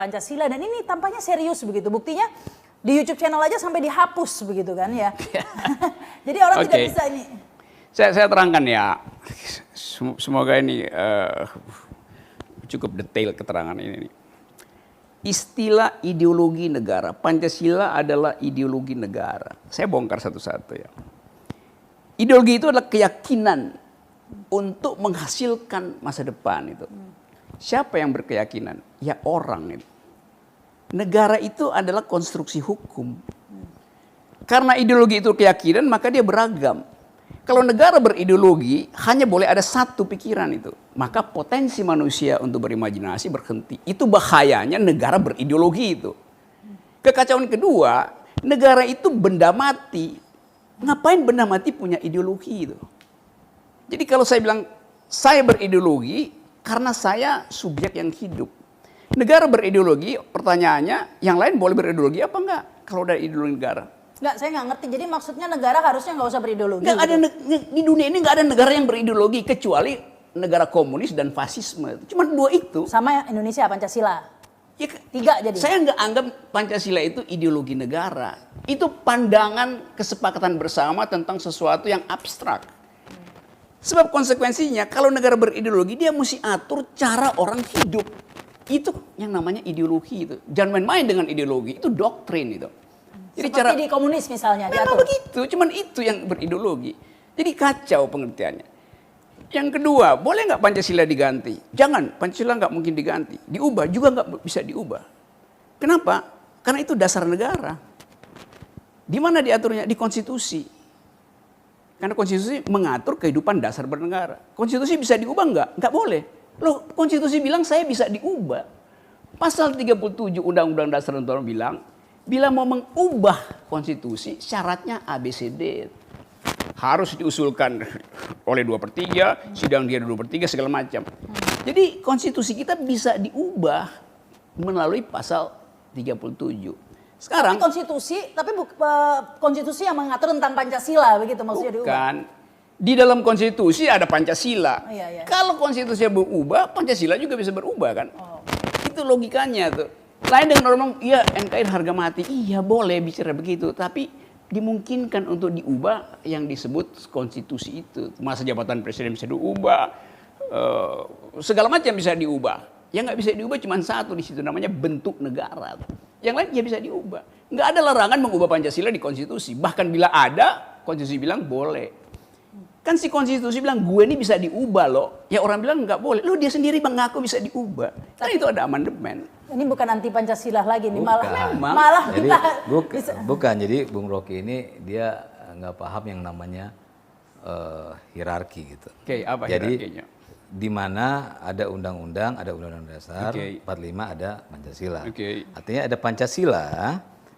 Pancasila, dan ini tampaknya serius begitu. Buktinya di YouTube channel aja sampai dihapus begitu kan ya. Jadi orang tidak bisa ini. Saya terangkan ya. Semoga ini cukup detail keterangan ini. Istilah ideologi negara, Pancasila adalah ideologi negara. Saya bongkar satu-satu ya. Ideologi itu adalah keyakinan untuk menghasilkan masa depan itu. Siapa yang berkeyakinan? Ya orang itu. Negara itu adalah konstruksi hukum. Karena ideologi itu keyakinan, maka dia beragam. Kalau negara berideologi, hanya boleh ada satu pikiran itu. Maka potensi manusia untuk berimajinasi berhenti. Itu bahayanya negara berideologi itu. Kekacauan kedua, negara itu benda mati. Ngapain benda mati punya ideologi itu? Jadi kalau saya bilang, saya berideologi karena saya subjek yang hidup. Negara berideologi, pertanyaannya, yang lain boleh berideologi apa enggak? Kalau ada ideologi negara. Enggak, saya nggak ngerti. Jadi maksudnya negara harusnya nggak usah berideologi. Nggak ada, di dunia ini nggak ada negara yang berideologi kecuali negara komunis dan fasisme. Cuma dua itu. Sama Indonesia, Pancasila. Ya, tiga jadi. Saya nggak anggap Pancasila itu ideologi negara. Itu pandangan kesepakatan bersama tentang sesuatu yang abstrak. Sebab konsekuensinya kalau negara berideologi dia mesti atur cara orang hidup. Itu yang namanya ideologi itu. Jangan main-main dengan ideologi, itu doktrin itu. Jadi seperti di komunis misalnya. Memang begitu, cuman itu yang berideologi. Jadi kacau pengertiannya. Yang kedua, boleh nggak Pancasila diganti? Jangan, Pancasila nggak mungkin diganti. Diubah juga nggak bisa diubah. Kenapa? Karena itu dasar negara. Di mana diaturnya? Di konstitusi. Karena konstitusi mengatur kehidupan dasar bernegara. Konstitusi bisa diubah nggak? Nggak boleh. Loh, konstitusi bilang saya bisa diubah. Pasal 37 Undang-Undang Dasar Negara bilang, bila mau mengubah konstitusi, syaratnya ABCD. Harus diusulkan oleh 2/3, sidang dia 2/3, segala macam. Jadi konstitusi kita bisa diubah melalui pasal 37. Sekarang tapi konstitusi yang mengatur tentang Pancasila begitu maksudnya diubah. Bukan. Di dalam konstitusi ada Pancasila. Iya. Kalau konstitusi berubah, Pancasila juga bisa berubah kan? Itu logikanya tuh. Lain dengan orang, iya NKRI harga mati. Iya boleh bicara begitu. Tapi dimungkinkan untuk diubah yang disebut konstitusi itu. Masa jabatan presiden bisa diubah. Segala macam bisa diubah. Yang nggak bisa diubah cuma satu di situ, namanya bentuk negara. Yang lain ya bisa diubah. Nggak ada larangan mengubah Pancasila di konstitusi. Bahkan bila ada, konstitusi bilang boleh. Kan si konstitusi bilang gue ini bisa diubah loh. Ya orang bilang nggak boleh. Loh dia sendiri mengaku bisa diubah. Kan itu ada amandemen. Ini bukan anti Pancasila lagi nih, bukan. malah jadi, kita bukan. Jadi Bung Rocky ini dia nggak paham yang namanya hierarki gitu. Oke, apa jadi hierarkinya? di mana ada undang-undang, ada undang-undang dasar, 45 ada Pancasila. Artinya ada Pancasila,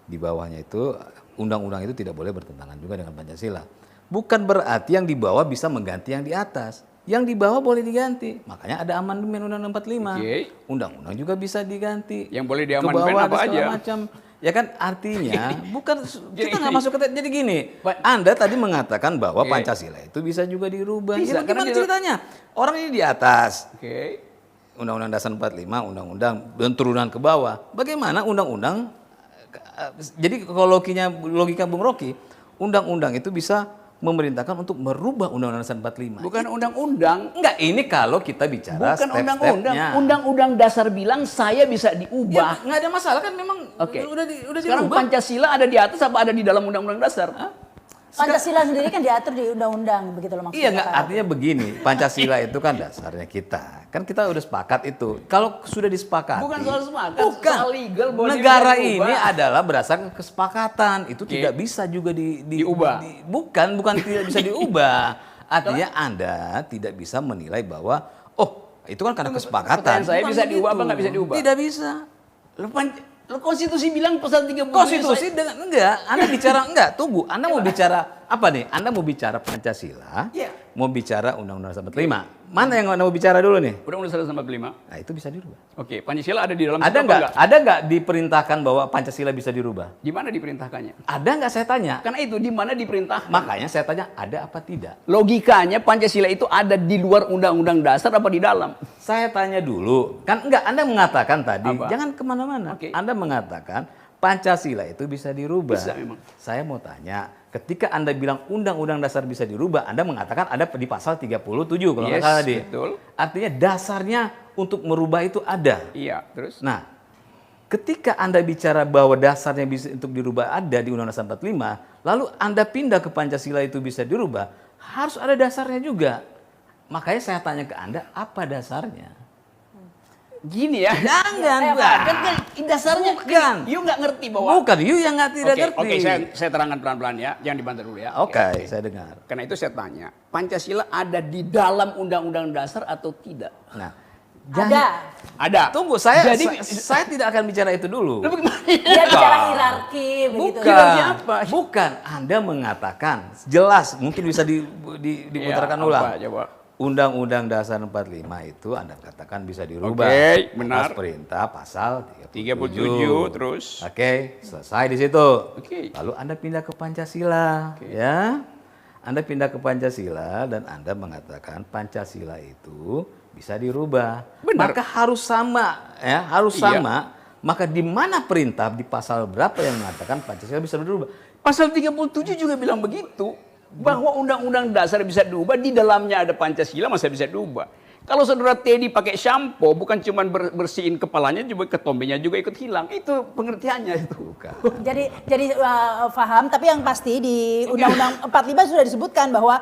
di bawahnya itu undang-undang itu tidak boleh bertentangan juga dengan Pancasila. Bukan berarti yang di bawah bisa mengganti yang di atas. Yang di bawah boleh diganti. Makanya ada amandemen Undang-Undang 45. Undang-undang juga bisa diganti. Yang boleh diamandemen apa aja? Macam. Ya kan artinya bukan kita nggak masuk ke jadi gini. Anda tadi mengatakan bahwa Pancasila itu bisa juga dirubah. Bisa, ya, gimana ceritanya? Orang ini di atas. Oke. Undang-Undang Dasar 45, undang-undang dan turunan ke bawah. Bagaimana undang-undang? Jadi kalau logika Bung Rocky, undang-undang itu bisa memerintahkan untuk merubah Undang-Undang Dasar 45. Bukan undang-undang. Enggak, ini kalau kita bicara bukan undang-undang. Undang-undang dasar bilang saya bisa diubah. Ya, nggak ada masalah kan memang udah Sekarang dirubah. Pancasila ada di atas apa ada di dalam undang-undang dasar? Pancasila sendiri kan diatur di undang-undang begitu loh maksudnya. Iya nggak, artinya begini, Pancasila itu kan dasarnya kita. Kan kita udah sepakat itu. Kalau sudah disepakati. Bukan soal sepakat, bukan. soal legal. Negara ini adalah berdasarkan kesepakatan. Itu tidak bisa juga diubah. Bukan tidak bisa diubah. Artinya Anda tidak bisa menilai bahwa, itu kan karena kesepakatan. Saya bisa diubah apa nggak bisa diubah? Tidak bisa. Konstitusi bilang pasal 30. Konstitusi dengan enggak, Anda bicara enggak, tunggu. Anda mau bicara apa nih? Anda mau bicara Pancasila, mau bicara Undang-Undang 45. Mana yang mau bicara dulu nih? Undang-Undang 145. Nah, itu bisa dirubah. Oke, Pancasila ada di dalam Ada situ nggak? apa enggak? Ada nggak diperintahkan bahwa Pancasila bisa dirubah? Di mana diperintahkannya? Ada nggak saya tanya? Karena itu di mana diperintahkan. Makanya saya tanya ada apa tidak? Logikanya Pancasila itu ada di luar Undang-Undang Dasar apa di dalam? Saya tanya dulu, kan enggak, Anda mengatakan tadi, Apa? jangan kemana-mana. Oke. Anda mengatakan Pancasila itu bisa dirubah. Bisa memang. Saya mau tanya, ketika Anda bilang Undang-Undang Dasar bisa dirubah, Anda mengatakan ada di pasal 37 kalau nggak Yes, salah tadi. betul. Artinya dasarnya untuk merubah itu ada. Iya, terus? Nah, ketika Anda bicara bahwa dasarnya bisa untuk dirubah ada di Undang-Undang 45, lalu Anda pindah ke Pancasila itu bisa dirubah, harus ada dasarnya juga. Makanya saya tanya ke Anda, apa dasarnya? Gini ya. Jangan, Kan dasarnya bukan. You nggak ngerti bahwa. Bukan, you yang tidak ngerti. Oke, saya terangkan pelan-pelan ya, jangan dibantah dulu ya. Oke, saya dengar. Karena itu saya tanya, Pancasila ada di dalam Undang-Undang Dasar atau tidak? Nah, Ada. Tunggu, saya Jadi saya tidak akan bicara itu dulu. Lalu bagaimana? Dia bicara hierarki begitu. Bukan, apa? bukan. Anda mengatakan jelas, mungkin bisa diputarkan Iya, ulang. apa, coba. Undang-Undang Dasar 45 itu Anda katakan bisa dirubah. Oke, benar. Atas perintah pasal 37 terus. Oke, selesai di situ. Oke. Lalu Anda pindah ke Pancasila, ya. Anda pindah ke Pancasila dan Anda mengatakan Pancasila itu bisa dirubah. Benar. Maka harus sama, ya, harus Iya. sama. Maka di mana perintah di pasal berapa yang mengatakan Pancasila bisa dirubah? Pasal 37 juga bilang begitu. Bahwa Undang-Undang Dasar bisa diubah, di dalamnya ada Pancasila, masa bisa diubah. Kalau saudara Teddy pakai shampoo, bukan cuma bersihin kepalanya, juga ketombenya juga ikut hilang. Itu pengertiannya itu. Bukan. Jadi paham, tapi yang pasti di Undang-Undang 45 sudah disebutkan bahwa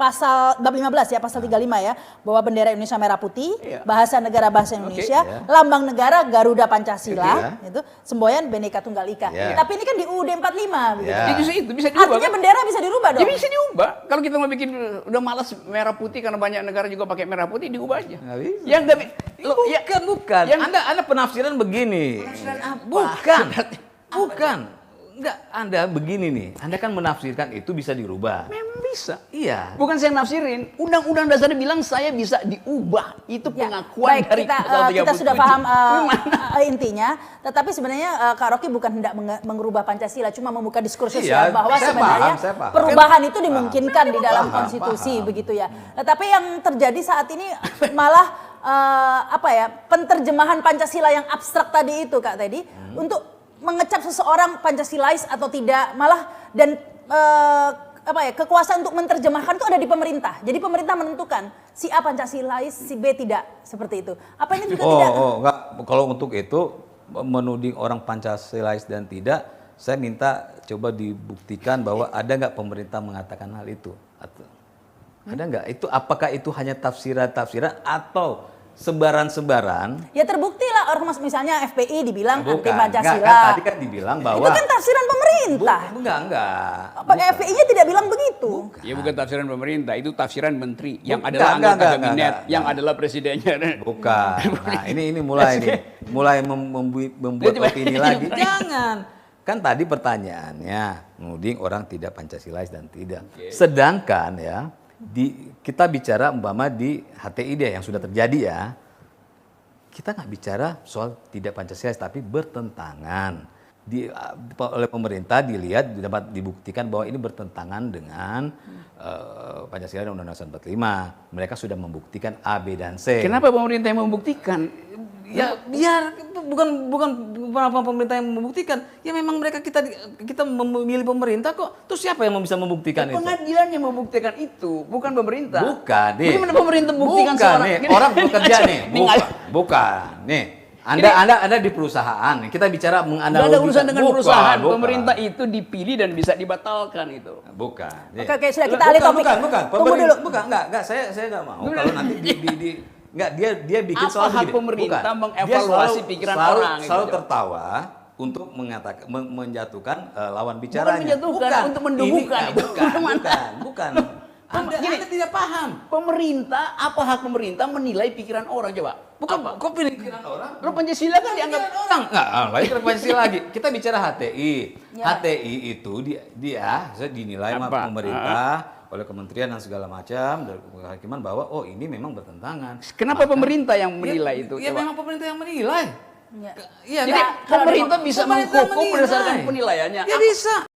pasal bab 15 ya, pasal 35 ya, bahwa bendera Indonesia merah putih, Iya. bahasa negara bahasa Indonesia, Iya. lambang negara Garuda Pancasila, Iya. itu semboyan Bhinneka Tunggal Ika. Iya. Tapi ini kan di UUD 45 begitu. Iya. Itu bisa diubah. Artinya Kan? bendera bisa dirubah dong. Ya bisa diubah. Kalau kita mau bikin udah malas merah putih karena banyak negara juga pakai merah putih, diubah aja. Nggak bisa. Yang nggak bi- lo- ya, Bukan. Yang- Anda penafsiran begini. Bukan. Bukan. Enggak, Anda begini nih. Anda kan menafsirkan itu bisa dirubah. memang bisa. Iya. Bukan saya nafsirin. Undang-Undang Dasar bilang saya bisa diubah. Itu Ya, pengakuan baik, dari pasal kita 37. sudah paham intinya, tetapi sebenarnya Kak Rocky bukan hendak mengubah Pancasila, cuma membuka diskursus Iya, ya bahwa saya sebenarnya paham, saya paham. perubahan itu dimungkinkan di dalam Paham, konstitusi paham. begitu ya. Tetapi yang terjadi saat ini malah penterjemahan Pancasila yang abstrak tadi itu Kak Teddy untuk mengecap seseorang Pancasilais atau tidak, malah dan kekuasaan untuk menerjemahkan itu ada di pemerintah. Jadi pemerintah menentukan si A Pancasilais, si B tidak, seperti itu. Apa ini juga tidak? Enggak. Kalau untuk itu menuding orang Pancasilais dan tidak, saya minta coba dibuktikan bahwa ada nggak pemerintah mengatakan hal itu? Atau ada nggak? Itu apakah itu hanya tafsiran-tafsiran atau sebaran-sebaran? Ya terbukti lah orang misalnya FPI dibilang anti Bukan. Pancasila. Enggak, kan tadi kan dibilang bahwa Itu kan tafsiran pemerintah. Enggak. Apa FPI-nya tidak bilang begitu? Ya bukan tafsiran pemerintah, itu tafsiran menteri yang Bukan, adalah anggota enggak, kabinet, enggak. yang adalah presidennya. Bukan. Nah, ini mulai membuat opini lagi. Jangan. Kan tadi pertanyaannya menuding orang tidak Pancasilais dan tidak. Sedangkan ya kita bicara umpama di HTI deh yang sudah terjadi ya. Kita nggak bicara soal tidak Pancasilais tapi bertentangan. Oleh pemerintah dilihat dapat dibuktikan bahwa ini bertentangan dengan Pancasila dan Undang-Undang 45. Mereka sudah membuktikan A, B dan C. Kenapa pemerintah yang membuktikan? Ya biar bukan apa pemerintah yang membuktikan. Ya memang kita memilih pemerintah kok. Terus siapa yang bisa membuktikan itu? Pengadilan yang membuktikan itu, bukan pemerintah. Bukan nih. Bagaimana pemerintah membuktikan bukan, seorang? nih. Gini, Orang bekerja nih. Tinggal. Bukan. Nih. Anda di perusahaan. Kita bicara Nggak menganalogikan. ada urusan dengan perusahaan. Bukan. Pemerintah itu dipilih dan bisa dibatalkan itu. Bukan. Oke, sudah kita alih topik. Bukan. Tunggu dulu. Bukan. Enggak. Saya enggak mau kalau nanti enggak dia bikin Apa soal hak begini. pemerintah Bukan. mengevaluasi Dia pikiran selalu, orang gitu, Selalu Jok. tertawa untuk mengatakan menjatuhkan lawan bicaranya. menjatuhkan, untuk mendumbukan itu. Bukan. Anda tidak paham. Pemerintah, apa hak pemerintah menilai pikiran orang coba? Bukan, Apa? kok pikiran orang? Kalau Pancasila kan dianggap Pikiran orang. Enggak, lagi ke Pancasila lagi. Kita bicara HTI. Ya. HTI itu dia dinilai sama Apa? pemerintah oleh kementerian dan segala macam dari kehakiman bahwa oh ini memang bertentangan. Kenapa pemerintah yang menilai itu? Ya coba? memang pemerintah yang menilai. Ya. Iya, Jadi kan? pemerintah bisa Pemerintah menghukum menilai. berdasarkan penilaiannya. Ya bisa.